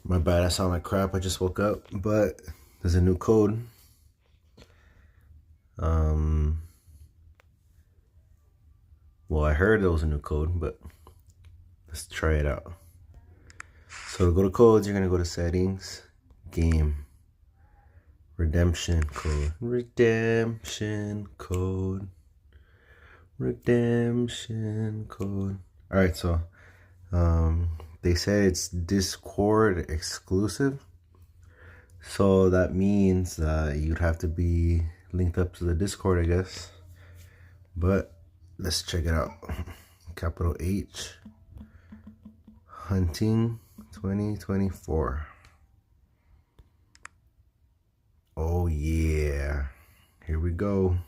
My bad, I sound like crap. I just woke up, but there's a new code. Well, I heard there was a new code, but let's try it out. So to go to codes, you're gonna go to settings, game, redemption code, redemption code, redemption code. All right, so they said it's Discord exclusive. So that means that you'd have to be linked up to the Discord, I guess. But let's check it out. Capital H, Hunting 2024. Oh yeah, here we go.